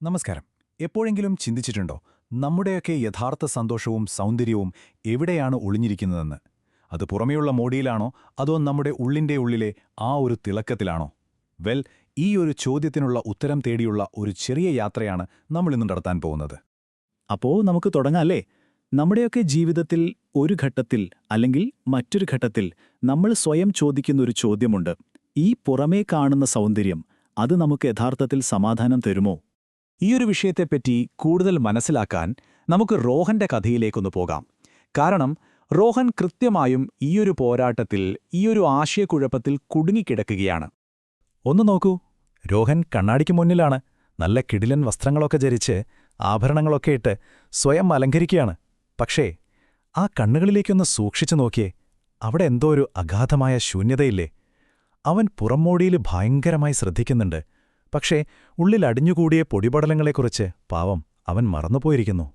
നമസ്കാരം. എപ്പോഴെങ്കിലും ചിന്തിച്ചിട്ടുണ്ടോ നമ്മുടെയൊക്കെ യഥാർത്ഥ സന്തോഷവും സൗന്ദര്യവും എവിടെയാണ് ഒളിഞ്ഞിരിക്കുന്നതെന്ന്? അത് പുറമേയുള്ള മോടിയിലാണോ അതോ നമ്മുടെ ഉള്ളിൻ്റെ ഉള്ളിലെ ആ ഒരു തിളക്കത്തിലാണോ? ഈ ഒരു ചോദ്യത്തിനുള്ള ഉത്തരം തേടിയുള്ള ഒരു ചെറിയ യാത്രയാണ് നമ്മളിന്ന് നടത്താൻ പോകുന്നത്. അപ്പോ നമുക്ക് തുടങ്ങാല്ലേ? നമ്മുടെയൊക്കെ ജീവിതത്തിൽ ഒരു ഘട്ടത്തിൽ അല്ലെങ്കിൽ മറ്റൊരു ഘട്ടത്തിൽ നമ്മൾ സ്വയം ചോദിക്കുന്നൊരു ചോദ്യമുണ്ട്. ഈ പുറമേ കാണുന്ന സൗന്ദര്യം അത് നമുക്ക് യഥാർത്ഥത്തിൽ സമാധാനം തരുമോ? ഈയൊരു വിഷയത്തെപ്പറ്റി കൂടുതൽ മനസ്സിലാക്കാൻ നമുക്ക് റോഹന്റെ കഥയിലേക്കൊന്ന് പോകാം. കാരണം റോഹൻ കൃത്യമായും ഈയൊരു പോരാട്ടത്തിൽ, ഈയൊരു ആശയക്കുഴപ്പത്തിൽ കുടുങ്ങിക്കിടക്കുകയാണ്. ഒന്ന് നോക്കൂ, രോഹൻ കണ്ണാടിക്ക് മുന്നിലാണ്. നല്ല കിടിലൻ വസ്ത്രങ്ങളൊക്കെ ധരിച്ച് ആഭരണങ്ങളൊക്കെ ഇട്ട് സ്വയം അലങ്കരിക്കുകയാണ്. പക്ഷേ ആ കണ്ണുകളിലേക്കൊന്ന് സൂക്ഷിച്ചു നോക്കിയേ, അവിടെ എന്തോ ഒരു അഗാധമായ ശൂന്യതയില്ലേ? അവൻ പുറംമോടിയിൽ ഭയങ്കരമായി ശ്രദ്ധിക്കുന്നുണ്ട്. പക്ഷേ ഉള്ളിൽ അടിഞ്ഞുകൂടിയ പൊടിപടലങ്ങളെക്കുറിച്ച് പാവം അവൻ മറന്നുപോയിരിക്കുന്നു.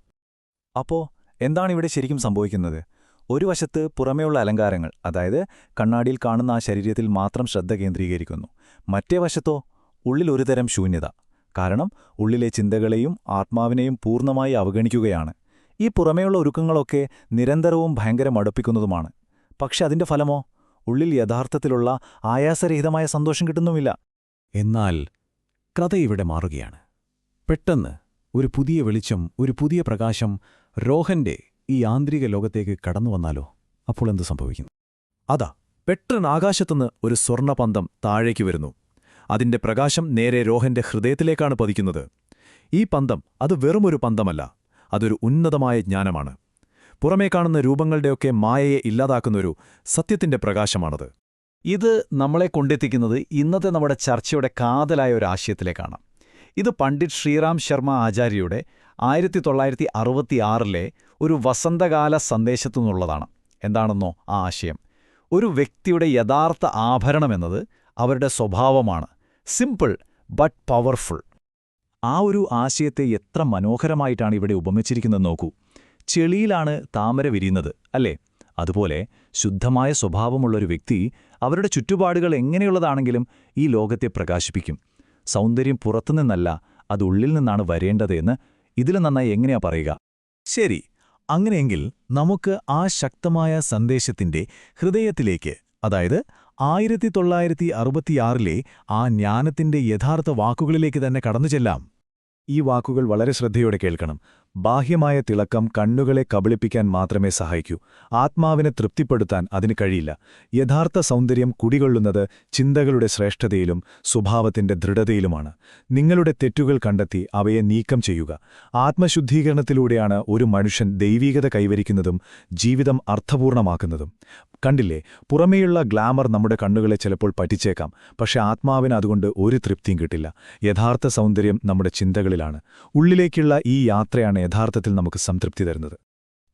അപ്പോ എന്താണിവിടെ ശരിക്കും സംഭവിക്കുന്നത്? ഒരു വശത്ത് പുറമേയുള്ള അലങ്കാരങ്ങൾ, അതായത് കണ്ണാടിയിൽ കാണുന്ന ആ ശരീരത്തിൽ മാത്രം ശ്രദ്ധ കേന്ദ്രീകരിക്കുന്നു. മറ്റേ വശത്തോ ഉള്ളിൽ ഒരുതരം ശൂന്യത. കാരണം ഉള്ളിലെ ചിന്തകളെയും ആത്മാവിനെയും പൂർണ്ണമായി അവഗണിക്കുകയാണ്. ഈ പുറമേയുള്ള ഒരുക്കങ്ങളൊക്കെ നിരന്തരവും ഭയങ്കര മടുപ്പിക്കുന്നതുമാണ്. പക്ഷെ അതിന്റെ ഫലമോ? ഉള്ളിൽ യഥാർത്ഥത്തിലുള്ള ആയാസരഹിതമായ സന്തോഷം കിട്ടുന്നുമില്ല. എന്നാൽ കഥ ഇവിടെ മാറുകയാണ്. പെട്ടെന്ന് ഒരു പുതിയ വെളിച്ചം, ഒരു പുതിയ പ്രകാശം രോഹന്റെ ഈ ആന്തരിക ലോകത്തേക്ക് കടന്നുവന്നാലോ? അപ്പോൾ എന്തു സംഭവിക്കും? അതാ, പെട്ടെന്ന് ആകാശത്തുനിന്ന് ഒരു സ്വർണ്ണപന്തം താഴേക്ക് വരുന്നു. അതിന്റെ പ്രകാശം നേരെ രോഹന്റെ ഹൃദയത്തിലേക്കാണ് പതിക്കുന്നത്. ഈ പന്തം അത് വെറുമൊരു പന്തമല്ല, അതൊരു ഉന്നതമായ ജ്ഞാനമാണ്. പുറമേ കാണുന്ന രൂപങ്ങളുടെയൊക്കെ മായയെ ഇല്ലാതാക്കുന്നൊരു സത്യത്തിന്റെ പ്രകാശമാണത്. ഇത് നമ്മളെ കൊണ്ടെത്തിക്കുന്നത് ഇന്നത്തെ നമ്മുടെ ചർച്ചയുടെ കാതലായ ഒരു ആശയത്തിലേക്കാണ്. ഇത് പണ്ഡിറ്റ് ശ്രീറാം ശർമ്മ ആചാര്യയുടെ 1966 ഒരു വസന്തകാല സന്ദേശത്തു നിന്നുള്ളതാണ്. എന്താണെന്നോ ആ ആശയം? ഒരു വ്യക്തിയുടെ യഥാർത്ഥ ആഭരണമെന്നത് അവരുടെ സ്വഭാവമാണ്. Simple but powerful. ആ ഒരു ആശയത്തെ എത്ര മനോഹരമായിട്ടാണ് ഇവിടെ ഉപമിച്ചിരിക്കുന്നത് നോക്കൂ. ചെളിയിലാണ് താമര വിരിയുന്നത്, അല്ലേ? അതുപോലെ ശുദ്ധമായ സ്വഭാവമുള്ളൊരു വ്യക്തി അവരുടെ ചുറ്റുപാടുകൾ എങ്ങനെയുള്ളതാണെങ്കിലും ഈ ലോകത്തെ പ്രകാശിപ്പിക്കും. സൗന്ദര്യം പുറത്തുനിന്നല്ല, അത് ഉള്ളിൽ നിന്നാണ് വരേണ്ടത് എന്ന് ഇതിൽ നന്നായി എങ്ങനെയാ പറയുക? ശരി, അങ്ങനെയെങ്കിൽ നമുക്ക് ആ ശക്തമായ സന്ദേശത്തിന്റെ ഹൃദയത്തിലേക്ക്, അതായത് 1966 ആ ജ്ഞാനത്തിന്റെ യഥാർത്ഥ വാക്കുകളിലേക്ക് തന്നെ കടന്നുചെല്ലാം. ഈ വാക്കുകൾ വളരെ ശ്രദ്ധയോടെ കേൾക്കണം. ബാഹ്യമായ തിളക്കം കണ്ണുകളെ കബളിപ്പിക്കാൻ മാത്രമേ സഹായിക്കൂ. ആത്മാവിനെ തൃപ്തിപ്പെടുത്താൻ അതിന് കഴിയില്ല. യഥാർത്ഥ സൗന്ദര്യം കുടികൊള്ളുന്നത് ചിന്തകളുടെ ശ്രേഷ്ഠതയിലും സ്വഭാവത്തിന്റെ ദൃഢതയിലുമാണ്. നിങ്ങളുടെ തെറ്റുകൾ കണ്ടെത്തി അവയെ നീക്കം ചെയ്യുക. ആത്മശുദ്ധീകരണത്തിലൂടെയാണ് ഒരു മനുഷ്യൻ ദൈവീകത കൈവരിക്കുന്നതും ജീവിതം അർത്ഥപൂർണമാക്കുന്നതും. കണ്ടില്ലേ, പുറമേയുള്ള ഗ്ലാമർ നമ്മുടെ കണ്ണുകളെ ചിലപ്പോൾ പറ്റിച്ചേക്കാം, പക്ഷെ ആത്മാവിന് അതുകൊണ്ട് ഒരു തൃപ്തിയും കിട്ടില്ല. യഥാർത്ഥ സൗന്ദര്യം നമ്മുടെ ചിന്തകളിലാണ്. ഉള്ളിലേക്കുള്ള ഈ യാത്രയാണ് യഥാർത്ഥത്തിൽ നമുക്ക് സംതൃപ്തി തരുന്നത്.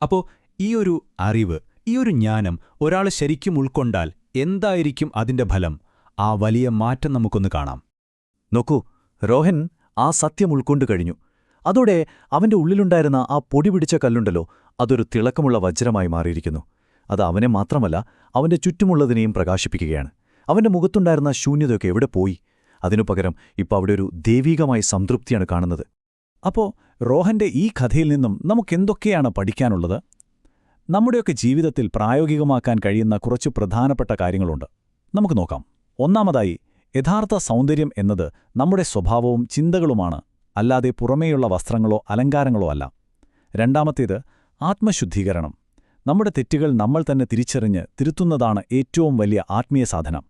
അപ്പോൾ ഈ ഒരു അറിവ്, ഈ ഒരു ജ്ഞാനം ഒരാൾ ശരിക്കും ഉൾക്കൊണ്ടാൽ എന്തായിരിക്കും അതിന്റെ ഫലം? ആ വലിയ മാറ്റം നമുക്കൊന്ന് കാണാം. നോക്കൂ, രോഹൻ ആ സത്യം ഉൾക്കൊണ്ടു കഴിഞ്ഞു. അതോടെ അവന്റെ ഉള്ളിലുണ്ടായിരുന്ന ആ പൊടി പിടിച്ച കല്ലുണ്ടല്ലോ, അതൊരു തിളക്കമുള്ള വജ്രമായി മാറിയിരിക്കുന്നു. അത് അവനെ മാത്രമല്ല, അവന്റെ ചുറ്റുമുള്ളതിനെയും പ്രകാശിപ്പിക്കുകയാണ്. അവന്റെ മുഖത്തുണ്ടായിരുന്ന ശൂന്യതയൊക്കെ എവിടെ പോയി? അതിനു പകരം ഇപ്പോൾ അവിടെ ഒരു ദൈവീകമായ സംതൃപ്തിയാണ് കാണുന്നത്. അപ്പോൾ റോഹന്റെ ഈ കഥയിൽ നിന്നും നമുക്കെന്തൊക്കെയാണ് പഠിക്കാനുള്ളത്? നമ്മുടെയൊക്കെ ജീവിതത്തിൽ പ്രായോഗികമാക്കാൻ കഴിയുന്ന കുറച്ച് പ്രധാനപ്പെട്ട കാര്യങ്ങളുണ്ട്. നമുക്ക് നോക്കാം. ഒന്നാമതായി, യഥാർത്ഥ സൗന്ദര്യം എന്നത് നമ്മുടെ സ്വഭാവവും ചിന്തകളുമാണ്, അല്ലാതെ പുറമേയുള്ള വസ്ത്രങ്ങളോ അലങ്കാരങ്ങളോ അല്ല. രണ്ടാമത്തേത്, ആത്മശുദ്ധീകരണം. നമ്മുടെ തെറ്റുകൾ നമ്മൾ തന്നെ തിരിച്ചറിഞ്ഞ് തിരുത്തുന്നതാണ് ഏറ്റവും വലിയ ആത്മീയ സാധനം.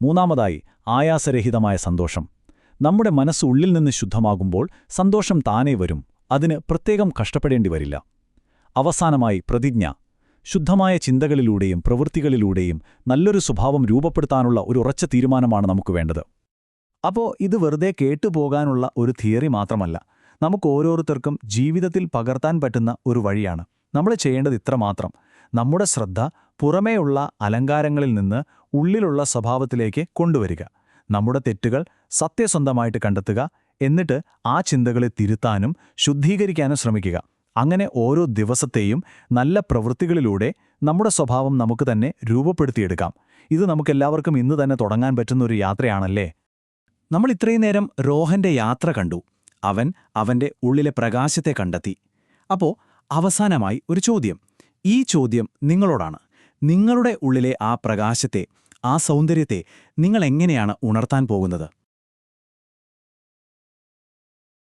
മൂന്നാമതായി, ആയാസരഹിതമായ സന്തോഷം. നമ്മുടെ മനസ്സ് ഉള്ളിൽ നിന്ന് ശുദ്ധമാകുമ്പോൾ സന്തോഷം താനേ വരും. അതിന് പ്രത്യേകം കഷ്ടപ്പെടേണ്ടി വരില്ല. അവസാനമായി, പ്രതിജ്ഞ. ശുദ്ധമായ ചിന്തകളിലൂടെയും പ്രവൃത്തികളിലൂടെയും നല്ലൊരു സ്വഭാവം രൂപപ്പെടുത്താനുള്ള ഒരു ഉറച്ച തീരുമാനമാണ് നമുക്ക് വേണ്ടത്. അപ്പോൾ ഇത് വെറുതെ കേട്ടുപോകാനുള്ള ഒരു തിയറി മാത്രമല്ല, നമുക്ക് ഓരോരുത്തർക്കും ജീവിതത്തിൽ പകർത്താൻ പറ്റുന്ന ഒരു വഴിയാണ്. നമ്മൾ ചെയ്യേണ്ടത് ഇത്രമാത്രം: നമ്മുടെ ശ്രദ്ധ പുറമേയുള്ള അലങ്കാരങ്ങളിൽ നിന്ന് ഉള്ളിലുള്ള സ്വഭാവത്തിലേക്ക് കൊണ്ടുവരിക. നമ്മുടെ തെറ്റുകൾ സത്യസന്ധമായിട്ട് കണ്ടെത്തുക. എന്നിട്ട് ആ ചിന്തകളെ തിരുത്താനും ശുദ്ധീകരിക്കാനും ശ്രമിക്കുക. അങ്ങനെ ഓരോ ദിവസത്തെയും നല്ല പ്രവൃത്തികളിലൂടെ നമ്മുടെ സ്വഭാവം നമുക്ക് തന്നെ രൂപപ്പെടുത്തിയെടുക്കാം. ഇത് നമുക്കെല്ലാവർക്കും ഇന്ന് തന്നെ തുടങ്ങാൻ പറ്റുന്നൊരു യാത്രയാണല്ലേ? നമ്മൾ ഇത്രയും നേരം രോഹന്റെ യാത്ര കണ്ടു. അവൻ അവന്റെ ഉള്ളിലെ പ്രകാശത്തെ കണ്ടെത്തി. അപ്പോ അവസാനമായി ഒരു ചോദ്യം. ഈ ചോദ്യം നിങ്ങളോടാണ്. നിങ്ങളുടെ ഉള്ളിലെ ആ പ്രകാശത്തെ, ആ സൗന്ദര്യത്തെ നിങ്ങൾ എങ്ങനെയാണ് ഉണർത്താൻ പോകുന്നത്?